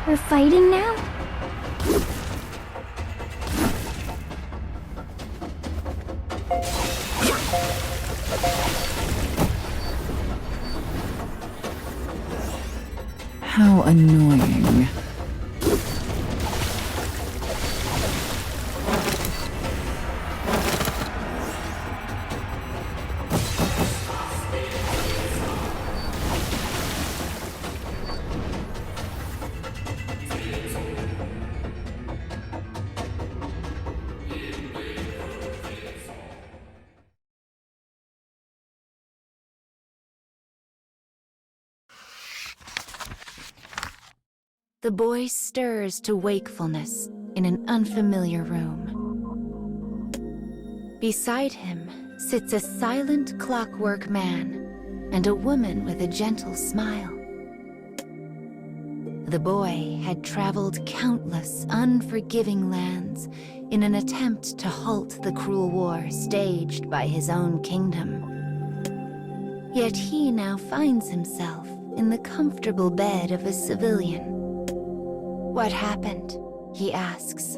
We're fighting now? How annoying. The boy stirs to wakefulness in an unfamiliar room. Beside him sits a silent clockwork man and a woman with a gentle smile. The boy had traveled countless unforgiving lands in an attempt to halt the cruel war staged by his own kingdom. Yet he now finds himself in the comfortable bed of a civilian. What happened? He asks.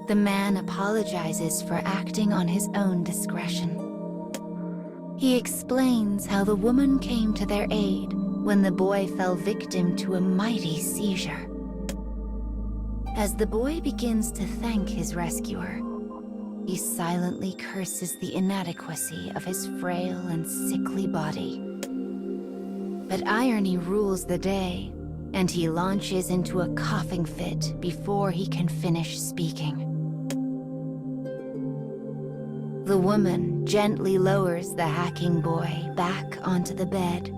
The man apologizes for acting on his own discretion. He explains how the woman came to their aid when the boy fell victim to a mighty seizure. As the boy begins to thank his rescuer, he silently curses the inadequacy of his frail and sickly body. But irony rules the day, and he launches into a coughing fit before he can finish speaking. The woman gently lowers the hacking boy back onto the bed.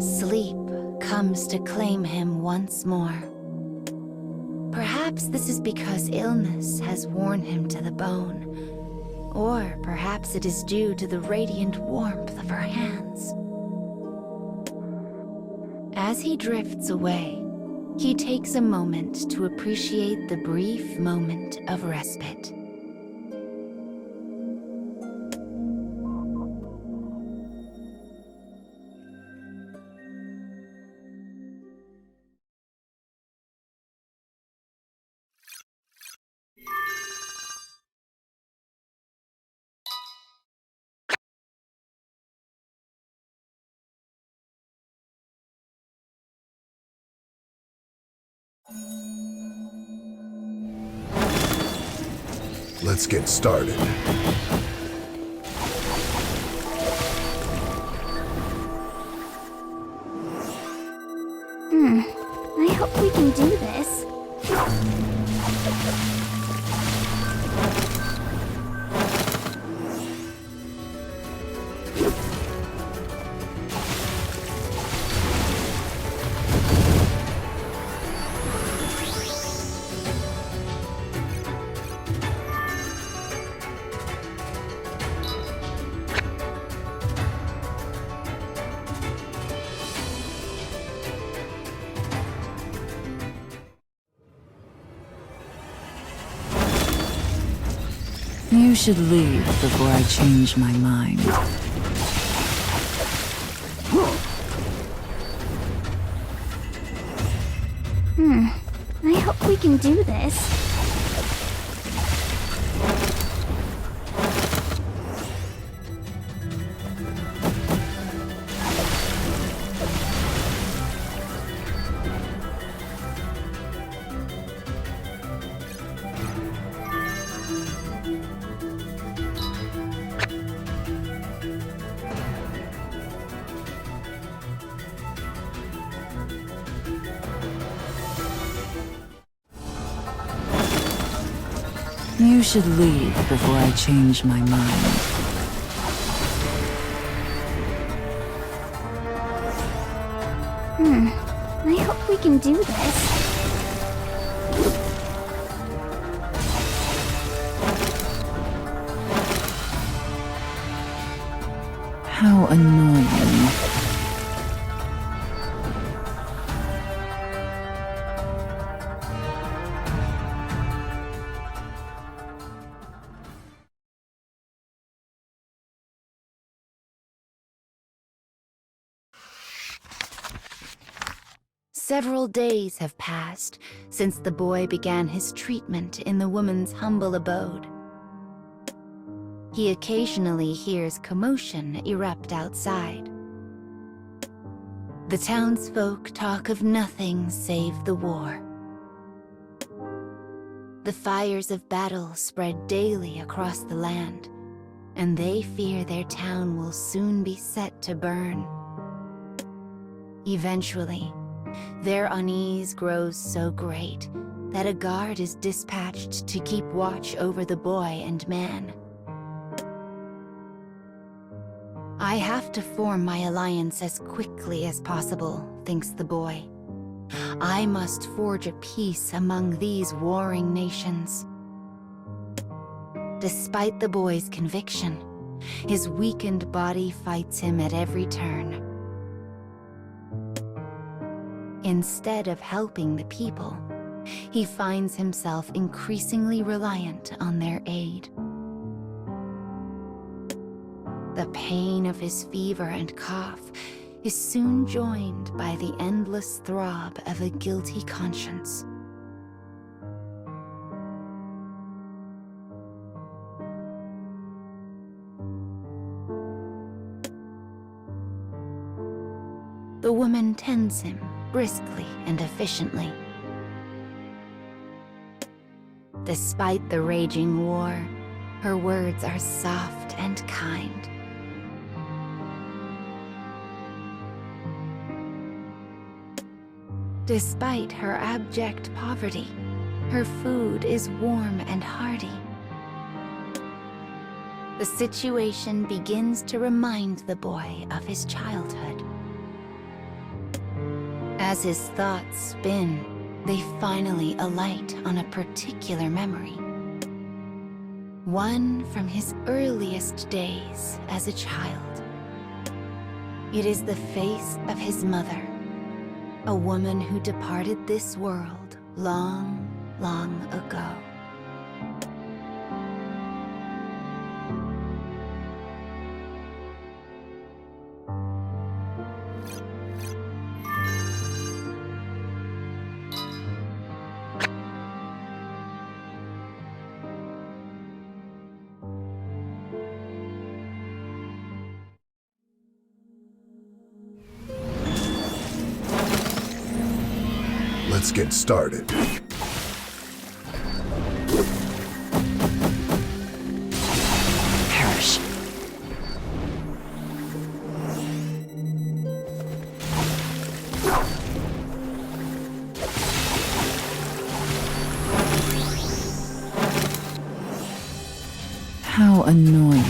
Sleep comes to claim him once more. Perhaps this is because illness has worn him to the bone, or perhaps it is due to the radiant warmth of her hands. As he drifts away, he takes a moment to appreciate the brief moment of respite. Let's get started. I hope we can do this. You should leave before I change my mind. I hope we can do this. You should leave before I change my mind. I hope we can do this. How annoying. Several days have passed since the boy began his treatment in the woman's humble abode. He occasionally hears commotion erupt outside. The townsfolk talk of nothing save the war. The fires of battle spread daily across the land, and they fear their town will soon be set to burn. Eventually, their unease grows so great that a guard is dispatched to keep watch over the boy and man. I have to form my alliance as quickly as possible, thinks the boy. I must forge a peace among these warring nations. Despite the boy's conviction, his weakened body fights him at every turn. Instead of helping the people, he finds himself increasingly reliant on their aid. The pain of his fever and cough is soon joined by the endless throb of a guilty conscience. The woman tends him briskly and efficiently. Despite the raging war, her words are soft and kind. Despite her abject poverty, her food is warm and hearty. The situation begins to remind the boy of his childhood. As his thoughts spin, they finally alight on a particular memory. One from his earliest days as a child. It is the face of his mother, a woman who departed this world long, long ago. Let's get started. Perish. How annoying.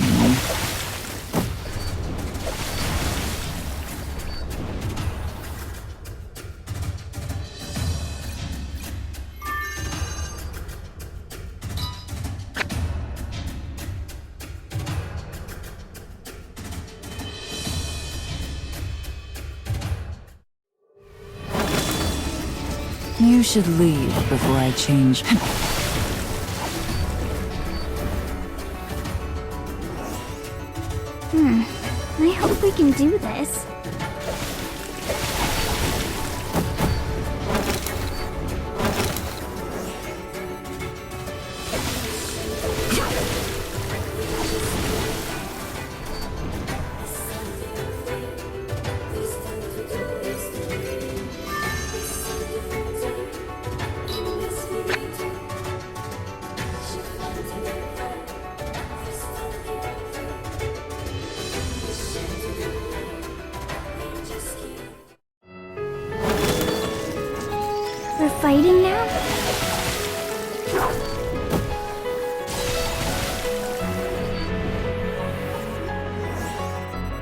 You should leave before I change. I hope we can do this. We're fighting now?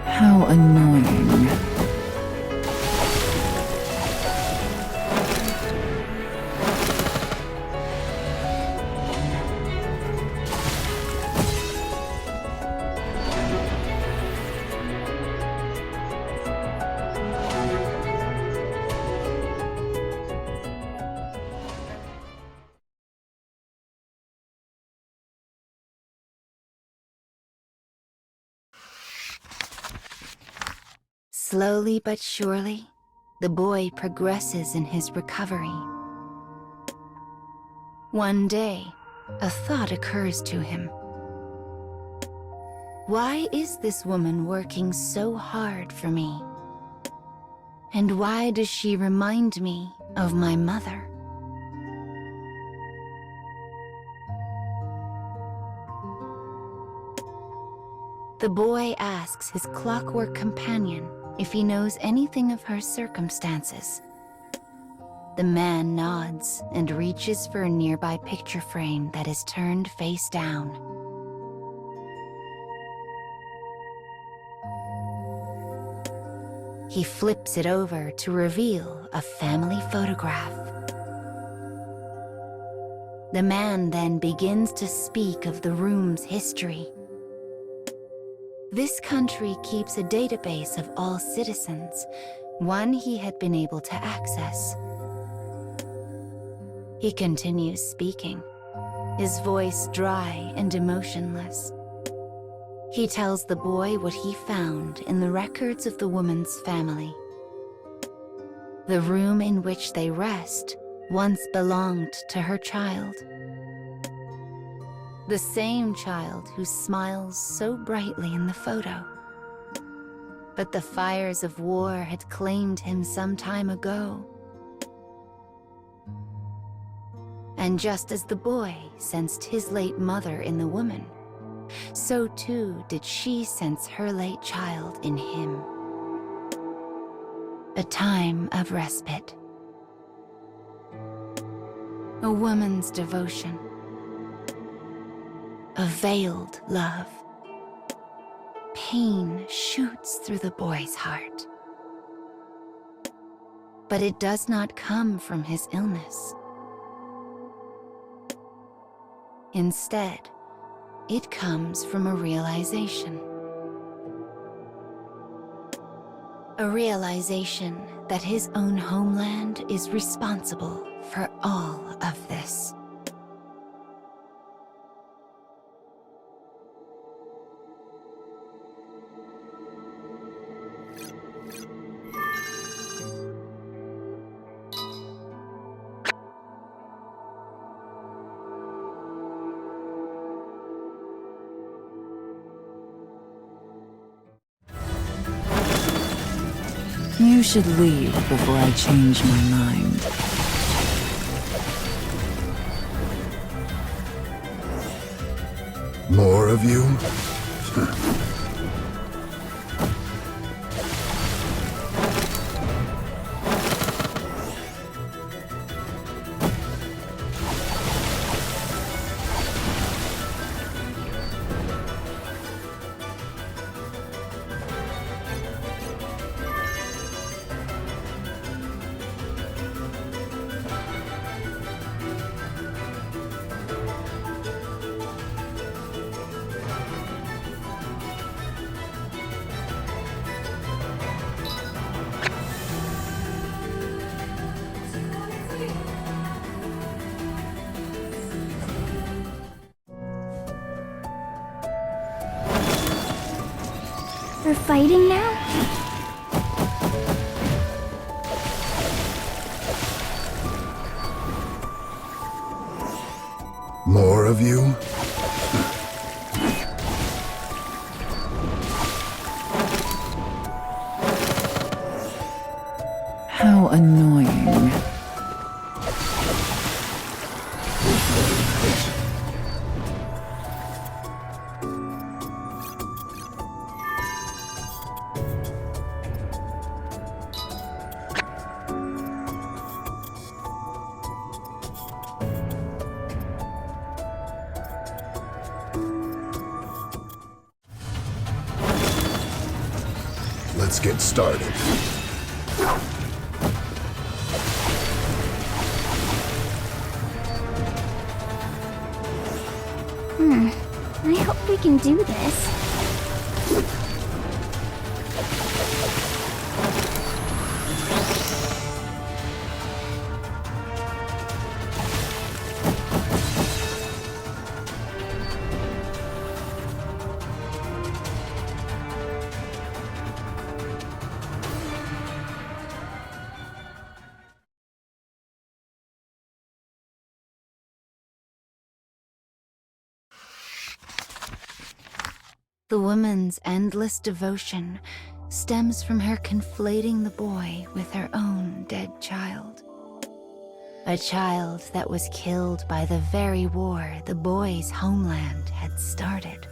How annoying. Slowly but surely, the boy progresses in his recovery. One day, a thought occurs to him. Why is this woman working so hard for me? And why does she remind me of my mother? The boy asks his clockwork companion if he knows anything of her circumstances. The man nods and reaches for a nearby picture frame that is turned face down. He flips it over to reveal a family photograph. The man then begins to speak of the room's history. This country keeps a database of all citizens, one he had been able to access. He continues speaking, his voice dry and emotionless. He tells the boy what he found in the records of the woman's family. The room in which they rest once belonged to her child. The same child who smiles so brightly in the photo. But the fires of war had claimed him some time ago. And just as the boy sensed his late mother in the woman, so too did she sense her late child in him. A time of respite. A woman's devotion. A veiled love. Pain shoots through the boy's heart. But it does not come from his illness. Instead, it comes from a realization. A realization that his own homeland is responsible for all of this. You should leave before I change my mind. More of you? We're fighting now? More of you? How annoying. Let's get started. I hope we can do this. The woman's endless devotion stems from her conflating the boy with her own dead child. A child that was killed by the very war the boy's homeland had started.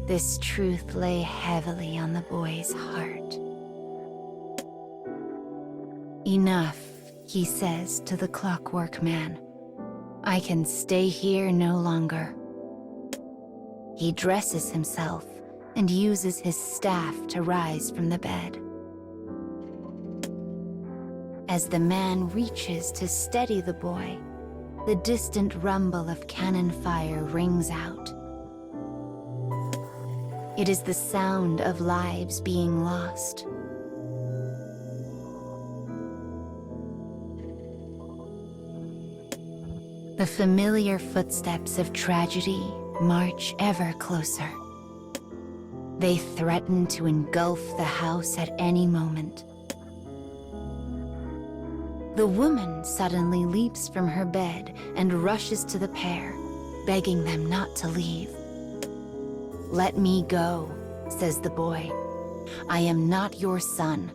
This truth lay heavily on the boy's heart. Enough, he says to the clockwork man. I can stay here no longer. He dresses himself and uses his staff to rise from the bed. As the man reaches to steady the boy, the distant rumble of cannon fire rings out. It is the sound of lives being lost. The familiar footsteps of tragedy march ever closer. They threaten to engulf the house at any moment. The woman suddenly leaps from her bed and rushes to the pair, begging them not to leave. Let me go, says the boy. I am not your son.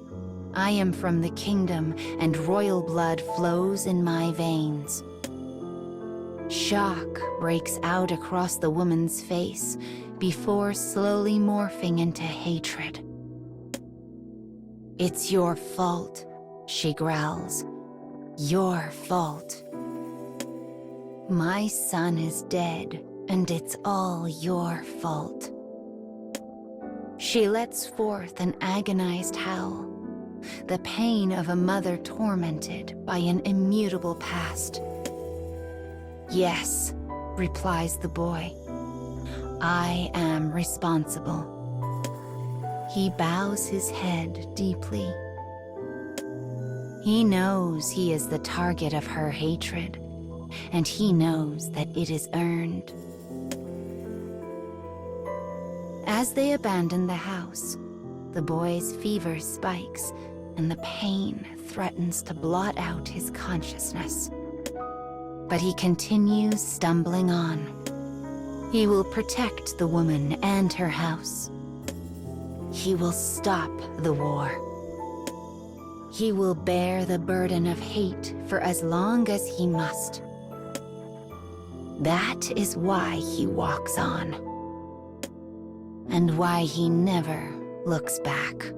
I am from the kingdom, and royal blood flows in my veins. Shock breaks out across the woman's face before slowly morphing into hatred. It's your fault, she growls. Your fault. My son is dead, and it's all your fault. She lets forth an agonized howl, the pain of a mother tormented by an immutable past. Yes, replies the boy. I am responsible. He bows his head deeply. He knows he is the target of her hatred, and he knows that it is earned. As they abandon the house, the boy's fever spikes, and the pain threatens to blot out his consciousness. But he continues stumbling on. He will protect the woman and her house. He will stop the war. He will bear the burden of hate for as long as he must. That is why he walks on, and why he never looks back.